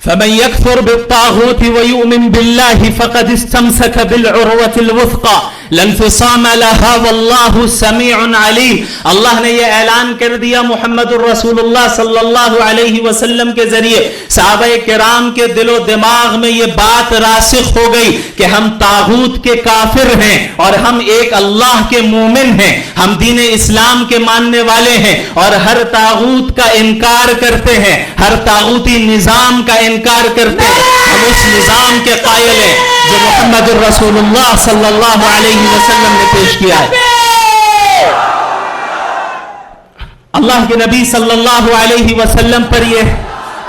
فمن يكفر بالطاغوت ويؤمن بالله فقد استمسك بالعروة الوثقى لا انفصام لها والله سميع عليم. اللہ نے یہ اعلان کر دیا محمد الرسول اللہ صلی اللہ علیہ وسلم کے ذریعے، صحابہ کرام کے دل و دماغ میں یہ بات راسخ ہو گئی کہ ہم طاغوت کے کافر ہیں اور ہم ایک اللہ کے مومن ہیں، ہم دین اسلام کے ماننے والے ہیں اور ہر طاغوت کا انکار کرتے ہیں، ہر طاغوتی نظام کا انکار کرتے ہیں، ہم اس نظام کے قائل ہیں جو محمد الرسول اللہ صلی اللہ علیہ وسلم نے پیش کیا ہے. اللہ کے نبی صلی اللہ علیہ وسلم پر یہ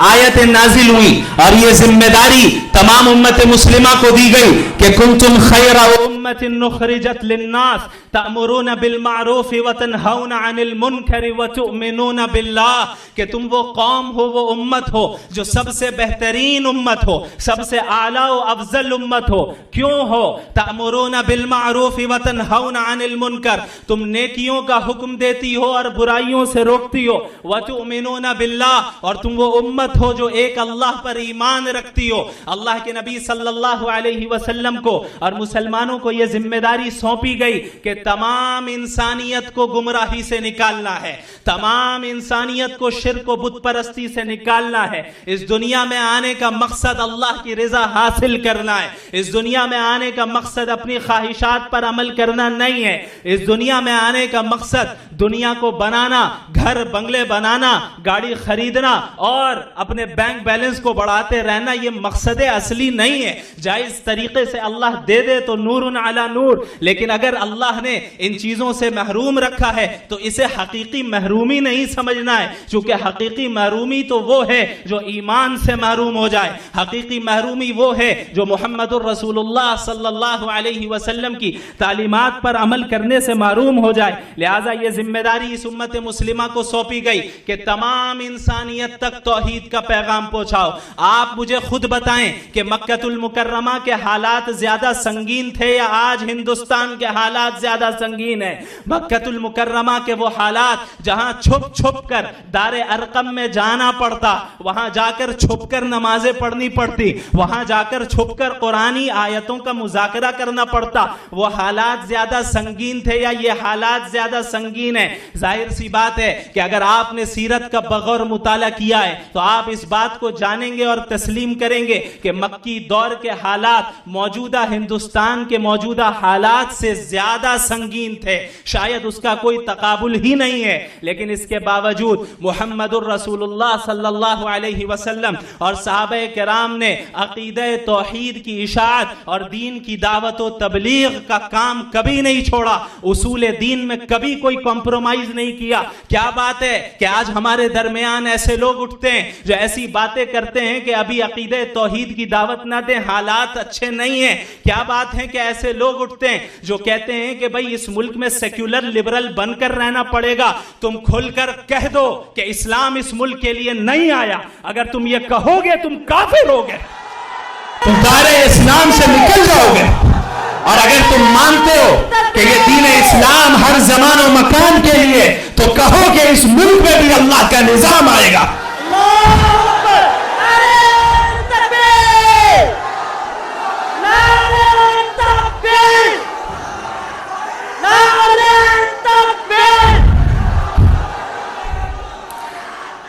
آیت نازل ہوئی اور یہ ذمہ داری تمام امت مسلمہ کو دی گئی کہ کنتم خیر امت نخرجت للناس تأمرون بالمعروف وتنہون عن المنکر وتؤمنون باللہ، کہ تم وہ قوم ہو، وہ امت ہو جو سب سے بہترین امت ہو، سب سے اعلیٰ و افضل امت ہو. کیوں ہو؟ تأمرون بالمعروف وتنہون عن المنکر، تم نیکیوں کا حکم دیتی ہو اور برائیوں سے روکتی ہو. وتؤمنون باللہ، اور تم وہ امت ہو جو ایک اللہ پر ایمان رکھتی ہو. اللہ کے نبی صلی اللہ علیہ وسلم کو اور مسلمانوں کو یہ ذمہ داری سونپی گئی کہ تمام انسانیت کو گمراہی سے نکالنا ہے، تمام انسانیت کو شرک و بت پرستی سے نکالنا ہے. اس دنیا میں آنے کا مقصد اللہ کی رضا حاصل کرنا ہے. اس دنیا میں آنے کا مقصد اپنی خواہشات پر عمل کرنا نہیں ہے. اس دنیا میں آنے کا مقصد دنیا کو بنانا، گھر بنگلے بنانا، گاڑی خریدنا اور اپنے بینک بیلنس کو بڑھاتے رہنا یہ مقصد اصلی نہیں ہے. جائز طریقے سے اللہ دے دے تو نور علی نور، لیکن اگر اللہ نے ان چیزوں سے محروم رکھا ہے تو اسے حقیقی محرومی نہیں سمجھنا ہے، چونکہ حقیقی محرومی تو وہ ہے جو ایمان سے محروم ہو جائے. حقیقی محرومی وہ ہے جو محمد الرسول اللہ صلی اللہ علیہ وسلم کی تعلیمات پر عمل کرنے سے محروم ہو جائے. لہٰذا یہ ذمہ داری اس امت مسلمہ کو سونپی گئی کہ تمام انسانیت تک توحید کا پیغام پہنچاؤ. آپ مجھے خود بتائیں کہ مکہ المکرمہ کے حالات زیادہ سنگین تھے یا آج ہندوستان کے حالات زیادہ سنگین ہیں؟ مکہ المکرمہ کے وہ حالات جہاں چھپ چھپ کر دار ارقم میں جانا پڑتا، وہاں جا کر چھپ کر نمازیں پڑھنی پڑتی، وہاں جا کر چھپ کر قرآنی آیتوں کا مذاکرہ کرنا پڑتا، وہ حالات زیادہ سنگین تھے یا یہ حالات زیادہ سنگین ہیں؟ ظاہر سی بات ہے کہ اگر آپ نے سیرت کا بغور مطالعہ کیا ہے تو آپ اس بات کو جانیں گے اور تسلیم کریں گے کہ مکی دور کے حالات موجودہ ہندوستان کے موجودہ حالات سے زیادہ سنگین تھے. شاید اس کا کوئی تقابل ہی نہیں ہے، لیکن اس کے باوجود محمد الرسول اللہ صلی اللہ علیہ وسلم اور صحابہ کرام نے عقیدہ توحید کی اشاعت اور دین کی دعوت و تبلیغ کا کام کبھی نہیں چھوڑا. اصول دین میں کبھی کوئی کمپرومائز نہیں کیا. کیا بات ہے کہ آج ہمارے درمیان ایسے لوگ اٹھتے ہیں جو ایسی باتیں کرتے ہیں کہ ابھی عقیدہ توحید کی دعوت نہ دیں، حالات اچھے نہیں ہیں. کیا بات ہے کہ ایسے لوگ اٹھتے ہیں جو کہتے ہیں کہ بھئی اس ملک میں سیکولر لبرل بن کر رہنا پڑے گا. تم کھل کر کہہ دو کہ اسلام اس ملک کے لیے نہیں آیا. اگر تم یہ کہو گے تم کافر ہو گے، تم دائرہ اسلام سے نکل جاؤ گے. اور اگر تم مانتے ہو کہ یہ دین اسلام ہر زمان و مکان کے لیے تو کہو کہ اس ملک میں بھی اللہ کا نظام آئے گا.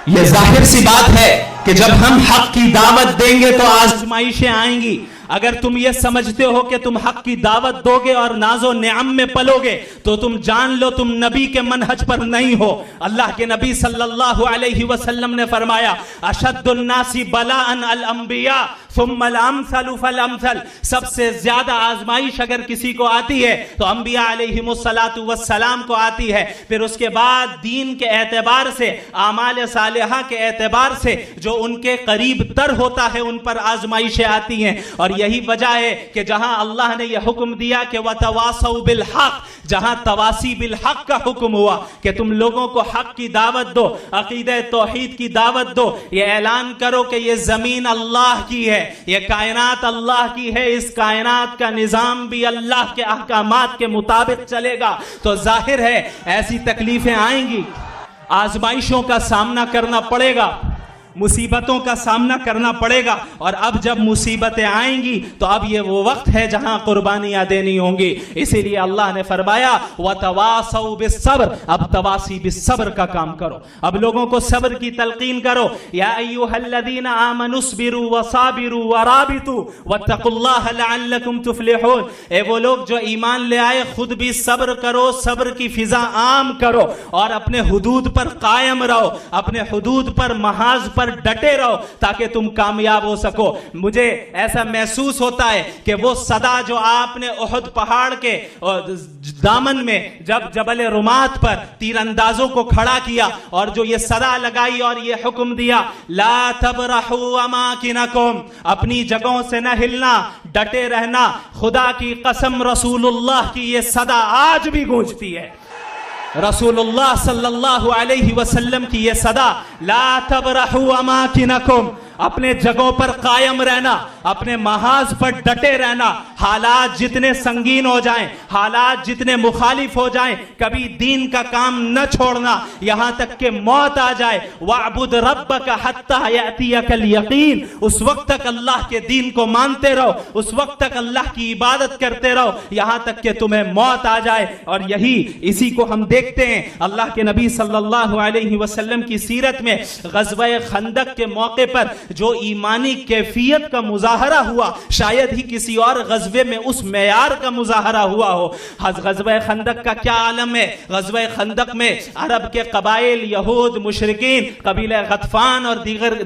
یہ ظاہر سی بات ہے کہ جب ہم حق کی دعوت دیں گے تو آزمائشیں آئیں گی. اگر تم یہ سمجھتے ہو کہ تم حق کی دعوت دو گے اور ناز و نعم میں پلو گے تو تم جان لو تم نبی کے منہج پر نہیں ہو. اللہ کے نبی صلی اللہ علیہ وسلم نے فرمایا اشد الناس بلاء الانبیاء ثم الامثل فالامثل. سب سے زیادہ آزمائش اگر کسی کو آتی ہے تو انبیاء علیہم الصلاۃ والسلام کو آتی ہے. پھر اس کے بعد دین کے اعتبار سے، اعمال صالحہ کے اعتبار سے جو ان کے قریب تر ہوتا ہے ان پر آزمائشیں آتی ہیں. اور یہی وجہ ہے کہ جہاں اللہ نے یہ حکم دیا کہ وَتَوَاصَوْا بِالْحَقِّ، جہاں تواسی بالحق کا حکم ہوا کہ تم لوگوں کو حق کی دعوت دو، عقیدہ توحید کی دعوت دو، یہ اعلان کرو کہ یہ زمین اللہ کی ہے، یہ کائنات اللہ کی ہے، اس کائنات کا نظام بھی اللہ کے احکامات کے مطابق چلے گا، تو ظاہر ہے ایسی تکلیفیں آئیں گی، آزمائشوں کا سامنا کرنا پڑے گا، مصیبتوں کا سامنا کرنا پڑے گا. اور اب جب مصیبتیں آئیں گی تو اب یہ وہ وقت ہے جہاں قربانیاں دینی ہوں گی. اسی لیے اللہ نے فرمایا وَتَوَاصَوْا بِالصَّبْرِ، اب تواسی بالصبر کا کام کرو، اب لوگوں کو صبر کی تلقین کرو. یا ایھا الذین آمنوا اصبروا وصابروا ورابطوا واتقوا اللہ لعلکم تفلحون. اے وہ لوگ جو ایمان لے آئے، خود بھی صبر کرو، صبر کی فضا عام کرو اور اپنے حدود پر قائم رہو، اپنے حدود پر محاذ پر ڈٹے رہو تاکہ تم کامیاب ہو سکو. مجھے ایسا محسوس ہوتا ہے کہ وہ صدا جو آپ نے احد پہاڑ کے دامن میں جب جبل رمات پر تیر اندازوں کو کھڑا کیا اور جو یہ صدا لگائی اور یہ حکم دیا لا تبرحوا اماکنکم، اپنی جگہوں سے نہ ہلنا، ڈٹے رہنا، خدا کی قسم رسول اللہ کی یہ صدا آج بھی گونجتی ہے. رسول اللہ صلی اللہ علیہ وسلم کی یہ صدا لا تبرحوا اماکنکم، اپنے جگہوں پر قائم رہنا، اپنے محاذ پر ڈٹے رہنا، حالات جتنے سنگین ہو جائیں، حالات جتنے مخالف ہو جائیں، کبھی دین کا کام نہ چھوڑنا یہاں تک کہ موت آ جائے. وَاعْبُدْ رَبَّكَ حَتَّى يَأْتِيَكَ الْيَقِينُ، اس وقت تک اللہ کے دین کو مانتے رہو، اس وقت تک اللہ کی عبادت کرتے رہو یہاں تک کہ تمہیں موت آ جائے. اور یہی اسی کو ہم دیکھتے ہیں اللہ کے نبی صلی اللہ علیہ وسلم کی سیرت میں غزوہ خندق کے موقع پر جو ایمانی کیفیت کا مظاہرہ ہوا، شاید ہی کسی اور غزوے میں اس معیار کا مظاہرہ ہوا ہو. غزوہ خندق کا کیا عالم ہے؟ غزوہ خندق میں عرب کے قبائل، یہود، مشرکین، قبیلہ غطفان اور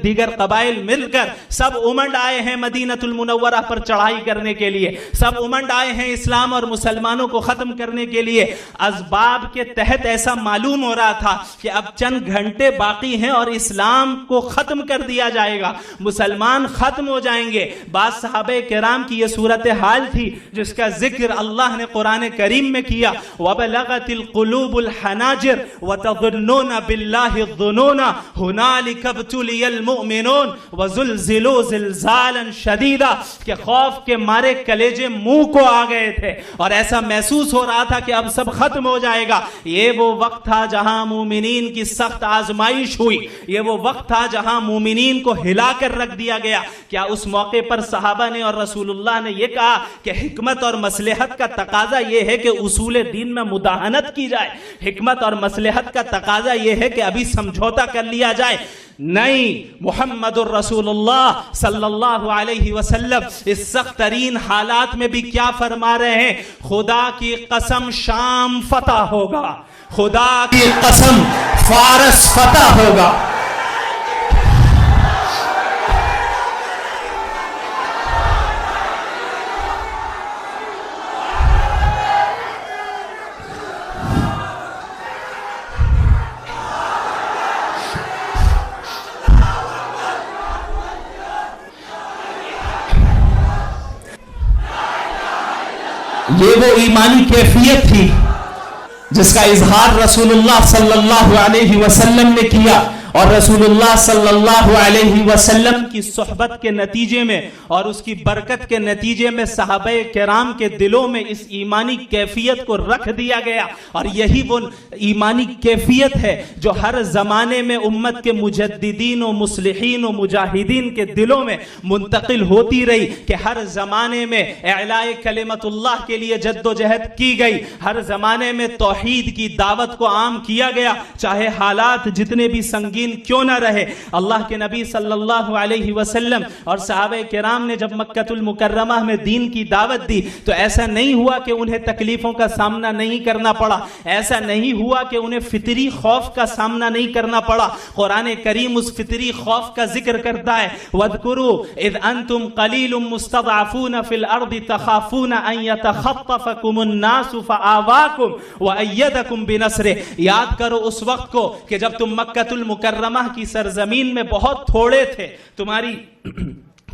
دیگر قبائل مل کر سب امنڈ آئے ہیں مدینۃ المنورہ پر چڑھائی کرنے کے لیے، سب امنڈ آئے ہیں اسلام اور مسلمانوں کو ختم کرنے کے لیے. اسباب کے تحت ایسا معلوم ہو رہا تھا کہ اب چند گھنٹے باقی ہیں اور اسلام کو ختم کر دیا جائے گا، مسلمان ختم ہو جائیں گے. بعض صحابہ کرام کی یہ صورتحال تھی جس کا ذکر اللہ نے قرآن کریم میں کیا. وَبَلَغَتِ الْقُلُوبُ الْحَنَاجِرَ وَتَظُنُّونَ بِاللَّهِ الظُّنُونَ هُنَالِكَ ابْتُلِيَ الْمُؤْمِنُونَ وَزُلْزِلُوا زِلْزَالًا شَدِيدًا، کہ خوف کے مارے کلیجے منہ کو آ گئے تھے اور ایسا محسوس ہو رہا تھا کہ اب سب ختم ہو جائے گا. یہ وہ وقت تھا جہاں مومنین کی سخت آزمائش ہوئی، یہ وہ وقت تھا جہاں مومنین کو ہلا کر رکھ دیا گیا. کیا اس موقع پر صحابہ نے اور رسول اللہ نے یہ کہا کہ حکمت اور مصلحت کا تقاضا یہ ہے کہ اصول دین میں مداہنت کی جائے، حکمت اور مصلحت کا تقاضا یہ ہے کہ ابھی سمجھوتا کر لیا جائے؟ نہیں، محمد الرسول اللہ صلی اللہ علیہ وسلم اس سخت ترین حالات میں بھی کیا فرما رہے ہیں؟ خدا کی قسم شام فتح ہوگا، خدا کی قسم فارس فتح ہوگا. یہ وہ ایمانی کیفیت تھی جس کا اظہار رسول اللہ صلی اللہ علیہ وسلم نے کیا، اور رسول اللہ صلی اللہ علیہ وسلم کی صحبت کے نتیجے میں اور اس کی برکت کے نتیجے میں صحابہ کرام کے دلوں میں اس ایمانی کیفیت کو رکھ دیا گیا. اور یہی وہ ایمانی کیفیت ہے جو ہر زمانے میں امت کے مجددین و مصلحین و مجاہدین کے دلوں میں منتقل ہوتی رہی کہ ہر زمانے میں اعلاء کلمت اللہ کے لیے جد و جہد کی گئی، ہر زمانے میں توحید کی دعوت کو عام کیا گیا، چاہے حالات جتنے بھی سنگین سنگین کیوں نہ رہے. اللہ کے نبی صلی اللہ علیہ وسلم اور صحابہ کرام نے جب مکہ المکرمہ میں دین کی دعوت دی تو ایسا نہیں ہوا کہ انہیں تکلیفوں کا سامنا نہیں کرنا پڑا, ایسا نہیں ہوا کہ انہیں فطری خوف کا سامنا نہیں کرنا پڑا. قرآن کریم اس فطری خوف کا ذکر کرتا ہے, وَاذْكُرُوا اِذْ أَنْتُمْ قَلِيلٌ مُسْتَضْعَفُونَ فِي الْأَرْضِ تَخَافُونَ أَنْ يَتَخَطَّفَكُمُ النَّاسُ فَآوَاكُمْ وَأَيَّدَكُمْ بِنَصْرِهِ. یاد کرو اس وقت کو کہ جب تم مکہ المکرمہ کی سرزمین میں بہت تھوڑے تھے, تمہاری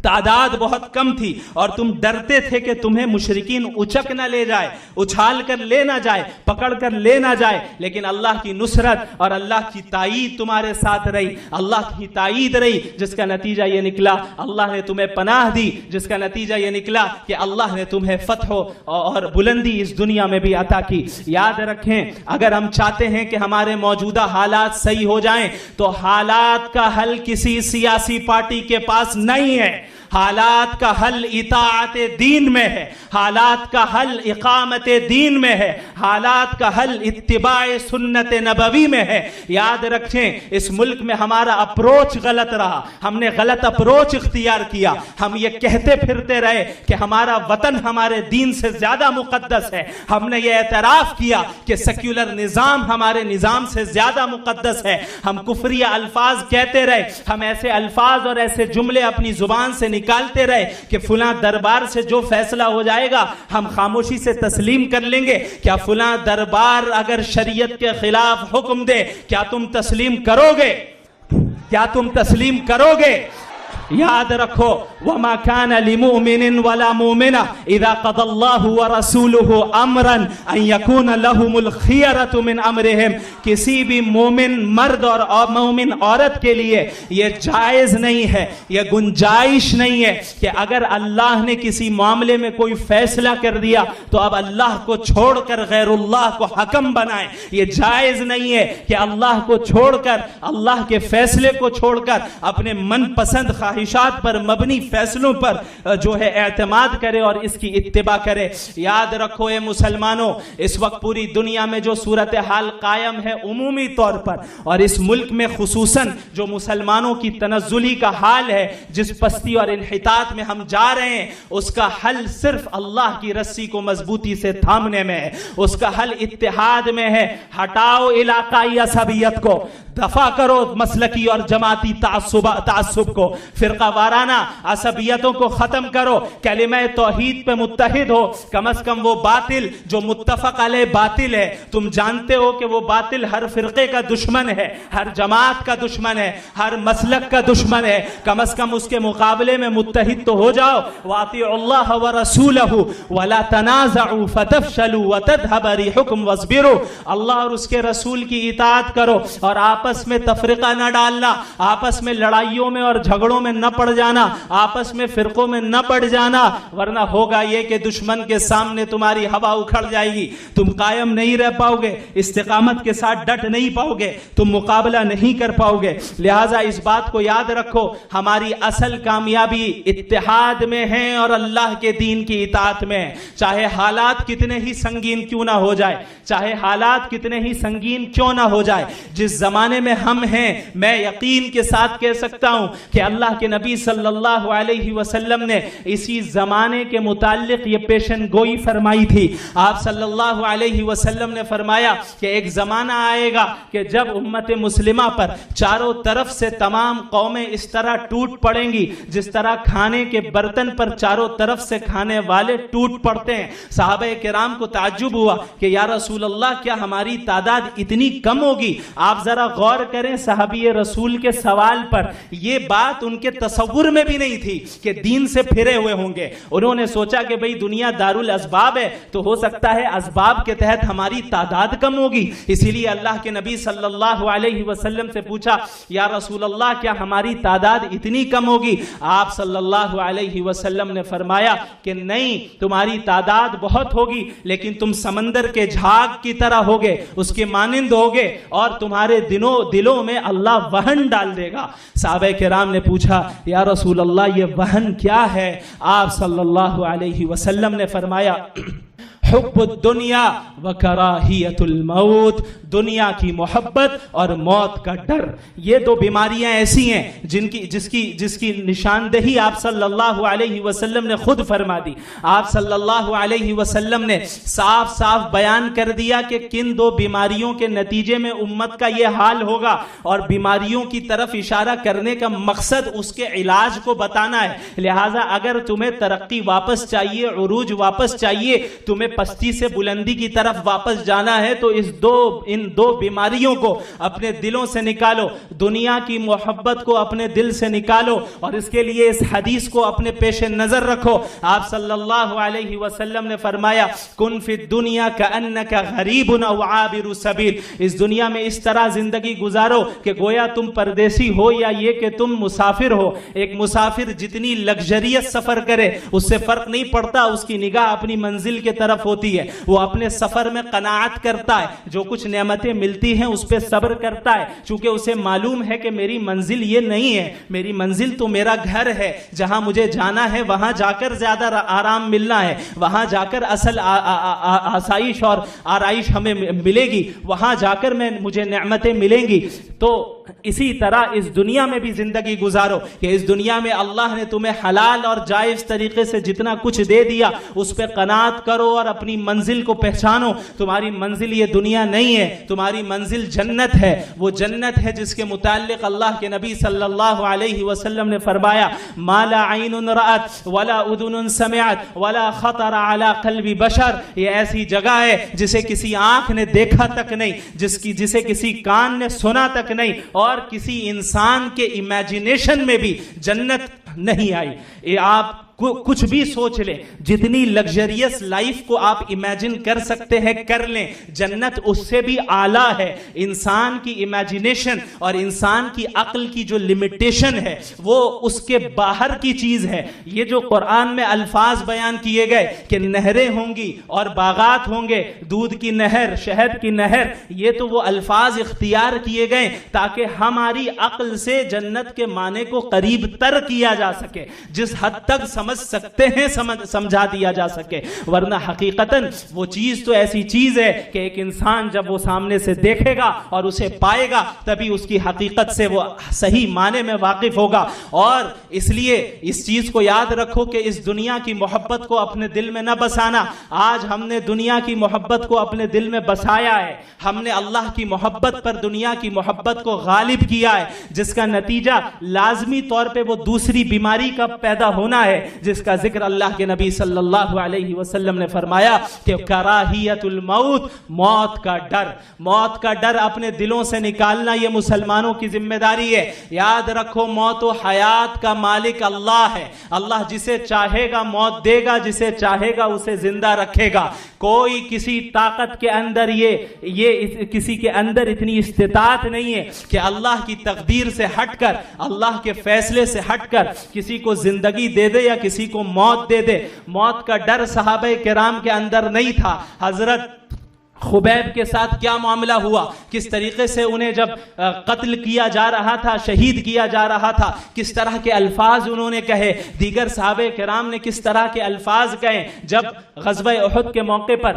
تعداد بہت کم تھی اور تم ڈرتے تھے کہ تمہیں مشرکین اچک نہ لے جائے, اچھال کر لے نہ جائے, پکڑ کر لے نہ جائے. لیکن اللہ کی نصرت اور اللہ کی تائید تمہارے ساتھ رہی, اللہ کی تائید رہی, جس کا نتیجہ یہ نکلا اللہ نے تمہیں پناہ دی, جس کا نتیجہ یہ نکلا کہ اللہ نے تمہیں فتح اور بلندی اس دنیا میں بھی عطا کی. یاد رکھیں, اگر ہم چاہتے ہیں کہ ہمارے موجودہ حالات صحیح ہو جائیں تو حالات کا حل کسی سیاسی پارٹی کے پاس نہیں ہے. حالات کا حل اطاعت دین میں ہے, حالات کا حل اقامت دین میں ہے, حالات کا حل اتباع سنت نبوی میں ہے. یاد رکھیں اس ملک میں ہمارا اپروچ غلط رہا, ہم نے غلط اپروچ اختیار کیا. ہم یہ کہتے پھرتے رہے کہ ہمارا وطن ہمارے دین سے زیادہ مقدس ہے. ہم نے یہ اعتراف کیا کہ سیکولر نظام ہمارے نظام سے زیادہ مقدس ہے. ہم کفریہ الفاظ کہتے رہے, ہم ایسے الفاظ اور ایسے جملے اپنی زبان سے نکالتے رہے کہ فلاں دربار سے جو فیصلہ ہو جائے گا ہم خاموشی سے تسلیم کر لیں گے. کیا فلاں دربار اگر شریعت کے خلاف حکم دے کیا تم تسلیم کرو گے؟ کیا تم تسلیم کرو گے؟ یاد رکھو, وَمَا كَانَ لِمُؤْمِنٍ وَلَا مُؤْمِنَةٍ إِذَا قَضَى اللَّهُ وَرَسُولُهُ أَمْرًا أَن يَكُونَ لَهُمُ الْخِيَرَةُ مِنْ أَمْرِهِمْ. کسی بھی مومن مرد اور مومن عورت کے لیے یہ جائز نہیں ہے, یہ گنجائش نہیں ہے کہ اگر اللہ نے کسی معاملے میں کوئی فیصلہ کر دیا تو اب اللہ کو چھوڑ کر غیر اللہ کو حکم بنائیں. یہ جائز نہیں ہے کہ اللہ کو چھوڑ کر, اللہ کے فیصلے کو چھوڑ کر اپنے من پسند خواہشات پر مبنی فیصلوں پر جو ہے اعتماد کرے اور اس کی اتباع کرے. یاد رکھو اے مسلمانوں, اس وقت پوری دنیا میں جو صورتحال قائم ہے عمومی طور پر, اور اس ملک میں خصوصاً جو مسلمانوں کی تنزلی کا حال ہے, جس پستی اور انحطاط میں ہم جا رہے ہیں, اس کا حل صرف اللہ کی رسی کو مضبوطی سے تھامنے میں ہے. اس کا حل اتحاد میں ہے. ہٹاؤ علاقائی عصبیت کو, دفع کرو مسلکی اور جماعتی تعصب کو, فرقہ وارانہ عصبیتوں کو ختم کرو, کلمہ توحید پہ متحد ہو. کم از کم وہ باطل جو متفق علیہ باطل ہے, تم جانتے ہو کہ وہ باطل ہر فرقے کا دشمن ہے, ہر جماعت کا دشمن ہے, ہر مسلک کا دشمن ہے. کم از کم اس کے مقابلے میں متحد تو ہو جاؤ. وَاطِيعُوا اللَّهَ وَرَسُولَهُ وَلَا تَنَازَعُوا فَتَفْشَلُوا وَتَذْهَبَ رِيحُكُمْ وَاصْبِرُوا. اللہ اور اس کے رسول کی اطاعت کرو اور آپس میں تفرقہ نہ ڈالنا, آپس میں لڑائیوں میں اور جھگڑوں میں نہ پڑ جانا, آپس میں فرقوں میں نہ پڑ جانا, ورنہ ہوگا یہ کہ دشمن کے سامنے تمہاری ہوا اکھڑ جائے گی, تم قائم نہیں رہ پاؤ گے, استقامت کے ساتھ ڈٹ نہیں پاؤ گے, تم مقابلہ نہیں کر پاؤ گے. لہٰذا اس بات کو یاد رکھو, ہماری اصل کامیابی اتحاد میں ہے اور اللہ کے دین کی اطاعت میں ہے. چاہے حالات کتنے ہی سنگین کیوں نہ ہو جائے, چاہے حالات کتنے ہی سنگین کیوں نہ ہو جائے. جس زمانے میں ہم ہیں, میں یقین کے ساتھ کہہ سکتا ہوں کہ اللہ کے نبی صلی اللہ علیہ وسلم نے اسی زمانے کے متعلق یہ پیشن گوئی فرمائی تھی. آپ صلی اللہ علیہ وسلم نے فرمایا کہ ایک زمانہ آئے گا کہ جب امت مسلمہ پر چاروں طرف سے تمام قومیں اس طرح ٹوٹ پڑیں گی جس طرح کھانے کے برتن پر چاروں طرف سے کھانے والے ٹوٹ پڑتے ہیں. صحابہ کرام کو تعجب ہوا کہ یا رسول اللہ کیا ہماری تعداد اتنی کم ہوگی؟ آپ ذرا غور کریں صحابی رسول کے سوال پر, یہ بات ان کے تصور میں بھی نہیں تھی کہ دین سے پھرے ہوئے ہوں گے. انہوں نے سوچا کہ بھئی دنیا دارالاسباب ہے تو ہو سکتا ہے اسباب کے تحت ہماری تعداد کم ہوگی, اسی لیے اللہ کے نبی صلی اللہ علیہ وسلم سے پوچھا یا رسول اللہ کیا ہماری تعداد اتنی کم ہوگی؟ آپ صلی اللہ علیہ وسلم نے فرمایا کہ نہیں, تمہاری تعداد بہت ہوگی لیکن تم سمندر کے جھاگ کی طرح ہوگے, اس کے مانند ہوگے, اور تمہارے دلوں میں اللہ وہن ڈال دے گا. صحابہ کرام نے پوچھا یا رسول اللہ یہ وہن کیا ہے؟ آپ صلی اللہ علیہ وسلم نے فرمایا حب الدنیا و کراہیت الموت، دنیا کی محبت اور موت کا ڈر. یہ دو بیماریاں ایسی ہیں جس کی نشاندہی آپ صلی اللہ علیہ وسلم نے خود فرما دی. آپ صلی اللہ علیہ وسلم نے صاف صاف بیان کر دیا کہ کن دو بیماریوں کے نتیجے میں امت کا یہ حال ہوگا، اور بیماریوں کی طرف اشارہ کرنے کا مقصد اس کے علاج کو بتانا ہے. لہٰذا اگر تمہیں ترقی واپس چاہیے، عروج واپس چاہیے، تمہیں پستی سے بلندی کی طرف واپس جانا ہے، تو ان دو بیماریوں کو اپنے دلوں سے نکالو. دنیا کی محبت کو اپنے دل سے نکالو، اور اس کے لیے اس حدیث کو اپنے پیش نظر رکھو. آپ صلی اللہ علیہ وسلم نے فرمایا کن فی الدنیا کأنک غریب او عابر سبیل. اس دنیا میں اس طرح زندگی گزارو کہ گویا تم پردیسی ہو یا یہ کہ تم مسافر ہو. ایک مسافر جتنی لگژریت سفر کرے اس سے فرق نہیں پڑتا، اس کی نگاہ اپنی منزل کے طرف ہوتی ہے. وہ اپنے سفر میں قناعت کرتا ہے، جو کچھ نعمتیں ملتی ہیں اس پہ صبر کرتا ہے، چونکہ اسے معلوم ہے کہ میری منزل یہ نہیں ہے، میری منزل تو میرا گھر ہے. جہاں مجھے جانا ہے وہاں جا کر زیادہ آرام ملنا ہے، وہاں جا کر اصل آسائش اور آرائش ہمیں ملے گی، وہاں جا کر مجھے نعمتیں ملیں گی. تو اسی طرح اس دنیا میں بھی زندگی گزارو کہ اس دنیا میں اللہ نے تمہیں حلال اور جائز طریقے سے جتنا کچھ دے دیا اس پہ قناعت کرو اور اپنی منزل کو پہچانو. تمہاری منزل یہ دنیا نہیں ہے، تمہاری منزل جنت ہے. وہ جنت ہے جس کے متعلق اللہ کے نبی صلی اللہ علیہ وسلم نے فرمایا ما لا عین رأت ولا اذن سمعت ولا خطر علی قلب بشر. یہ ایسی جگہ ہے جسے کسی آنکھ نے دیکھا تک نہیں، جسے کسی کان نے سنا تک نہیں، اور کسی انسان کے امیجنیشن میں بھی جنت نہیں آئی. یہ آپ کچھ بھی سوچ لیں، جتنی لگژریس لائف کو آپ امیجن کر سکتے ہیں کر لیں، جنت اس سے بھی اعلیٰ ہے. انسان کی امیجنیشن اور انسان کی عقل کی جو لمیٹیشن ہے وہ اس کے باہر کی چیز ہے. یہ جو قرآن میں الفاظ بیان کیے گئے کہ نہریں ہوں گی اور باغات ہوں گے، دودھ کی نہر، شہد کی نہر، یہ تو وہ الفاظ اختیار کیے گئے تاکہ ہماری عقل سے جنت کے معنی کو قریب تر کیا جا سکے، جس حد تک سمجھ سکتے ہیں سمجھا دیا جا سکے. ورنہ حقیقتاً وہ چیز تو ایسی چیز ہے کہ ایک انسان جب وہ سامنے سے دیکھے گا اور اسے پائے گا تبھی اس کی حقیقت سے وہ صحیح معنی میں واقف ہوگا. اور اس لیے اس چیز کو یاد رکھو کہ اس دنیا کی محبت کو اپنے دل میں نہ بسانا. آج ہم نے دنیا کی محبت کو اپنے دل میں بسایا ہے، ہم نے اللہ کی محبت پر دنیا کی محبت کو غالب کیا ہے، جس کا نتیجہ لازمی طور پہ وہ دوسری بیماری کا پیدا ہونا ہے جس کا ذکر اللہ کے نبی صلی اللہ علیہ وسلم نے فرمایا کہ کراہیت الموت، موت کا ڈر. موت کا ڈر اپنے دلوں سے نکالنا یہ مسلمانوں کی ذمہ داری ہے. یاد رکھو موت و حیات کا مالک اللہ ہے. اللہ جسے چاہے گا موت دے گا، جسے چاہے گا اسے زندہ رکھے گا. کوئی کسی طاقت کے اندر یہ کسی کے اندر اتنی استطاعت نہیں ہے کہ اللہ کی تقدیر سے ہٹ کر، اللہ کے فیصلے سے ہٹ کر کسی کو زندگی دے دے یا کسی کو موت دے دے. موت کا ڈر صحابہ کرام کے اندر نہیں تھا. حضرت خبیب کے ساتھ کیا معاملہ ہوا، کس طریقے سے انہیں جب قتل کیا جا رہا تھا، شہید کیا جا رہا تھا، کس طرح کے الفاظ انہوں نے کہے، دیگر صحابہ کرام نے کس طرح کے الفاظ کہے. جب غزوہ احد کے موقع پر